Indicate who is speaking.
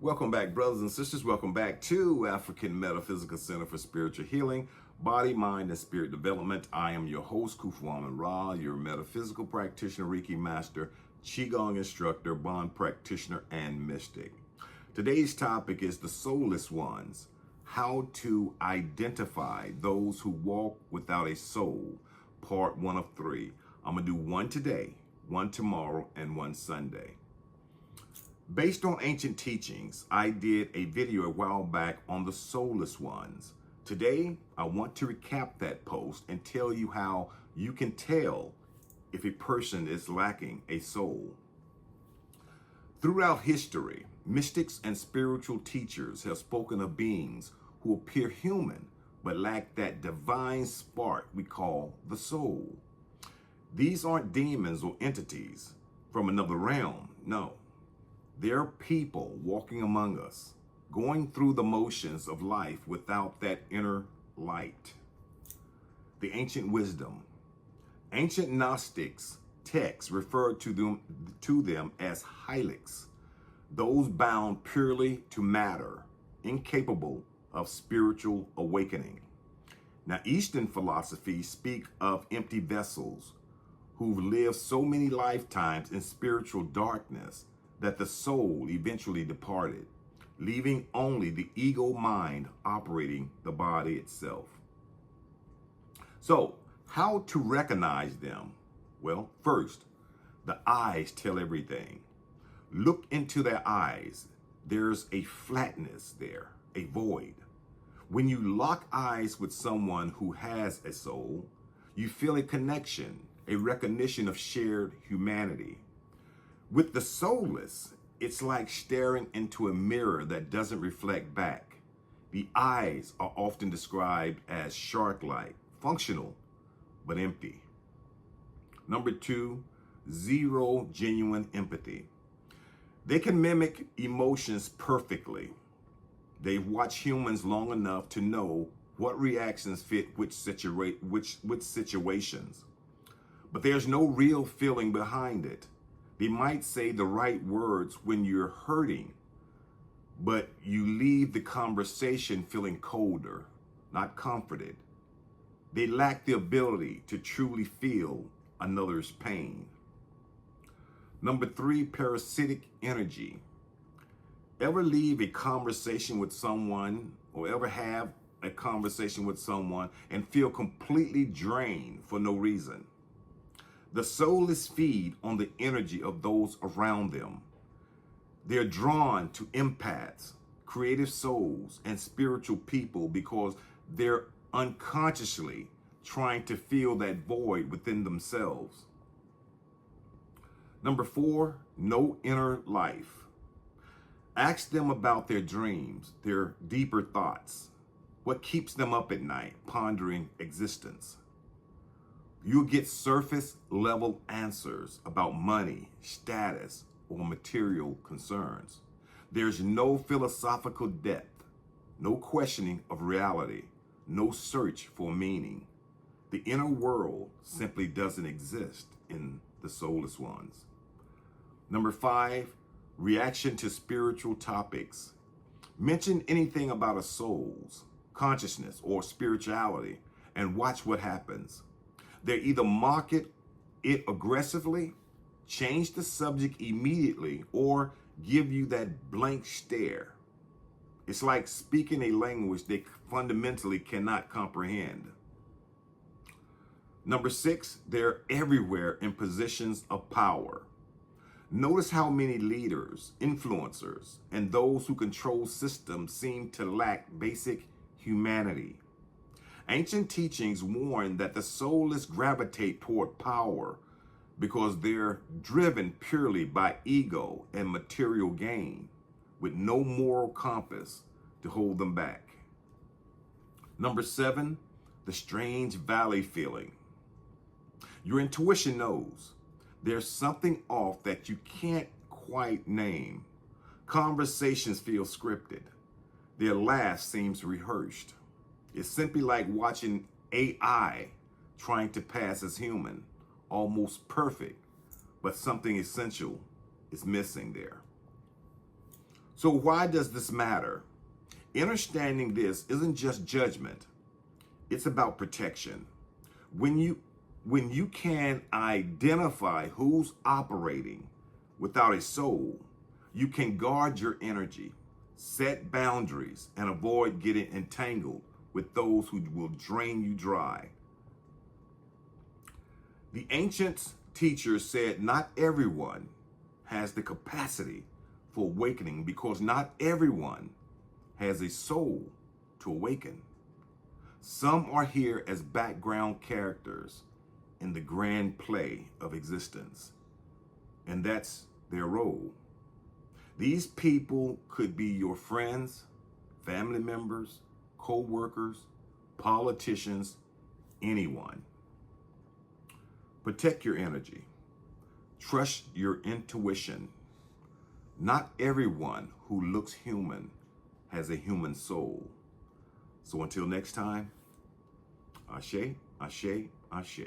Speaker 1: Welcome back, brothers and sisters. Welcome back to African Metaphysical Center for Spiritual Healing, Body, Mind, and Spirit Development. I am your host, Kufuaman Ra, your metaphysical practitioner, Reiki master, Qigong instructor, bond practitioner, and mystic. Today's topic is the Soulless Ones, how to identify those who walk without a soul, part 1 of 3. I'm going to do one today, one tomorrow, and one Sunday. Based on ancient teachings, I did a video a while back on the Soulless Ones. Today, I want to recap that post and tell you how you can tell if a person is lacking a soul. Throughout history, mystics and spiritual teachers have spoken of beings who appear human but lack that divine spark we call the soul. These aren't demons or entities from another realm, no. They're people walking among us, going through the motions of life without that inner light. The ancient wisdom. Ancient Gnostics texts referred to them as hylics, those bound purely to matter, incapable of spiritual awakening. Now, Eastern philosophies speak of empty vessels who've lived so many lifetimes in spiritual darkness that the soul eventually departed, leaving only the ego mind operating the body itself. So, how to recognize them? Well, first, the eyes tell everything. Look into their eyes. There's a flatness there, a void. When you lock eyes with someone who has a soul, you feel a connection, a recognition of shared humanity. With the soulless, it's like staring into a mirror that doesn't reflect back. The eyes are often described as shark-like, functional, but empty. Number 2, zero genuine empathy. They can mimic emotions perfectly. They've watched humans long enough to know what reactions fit which situations. But there's no real feeling behind it. They might say the right words when you're hurting, but you leave the conversation feeling colder, not comforted. They lack the ability to truly feel another's pain. Number 3, parasitic energy. Ever leave a conversation with someone or ever have a conversation with someone and feel completely drained for no reason? The soulless feed on the energy of those around them. They're drawn to empaths, creative souls, and spiritual people because they're unconsciously trying to fill that void within themselves. Number 4, no inner life. Ask them about their dreams, their deeper thoughts, what keeps them up at night, pondering existence. You'll get surface level answers about money, status, or material concerns. There's no philosophical depth, no questioning of reality, no search for meaning. The inner world simply doesn't exist in the Soulless Ones. Number 5, reaction to spiritual topics. Mention anything about a soul's consciousness or spirituality and watch what happens. They either mock it aggressively, change the subject immediately, or give you that blank stare. It's like speaking a language they fundamentally cannot comprehend. Number 6, they're everywhere in positions of power. Notice how many leaders, influencers, and those who control systems seem to lack basic humanity. Ancient teachings warn that the soulless gravitate toward power because they're driven purely by ego and material gain, with no moral compass to hold them back. Number 7, the strange valley feeling. Your intuition knows there's something off that you can't quite name. Conversations feel scripted. Their laugh seems rehearsed. It's simply like watching AI trying to pass as human, almost perfect, but something essential is missing there. So why does this matter? Understanding this isn't just judgment. It's about protection. When you can identify who's operating without a soul, you can guard your energy, set boundaries, and avoid getting entangled with those who will drain you dry. The ancient teachers said not everyone has the capacity for awakening because not everyone has a soul to awaken. Some are here as background characters in the grand play of existence, and that's their role. These people could be your friends, family members, co-workers, politicians, anyone. Protect your energy. Trust your intuition. Not everyone who looks human has a human soul. So until next time, ashe, ashe, ashe.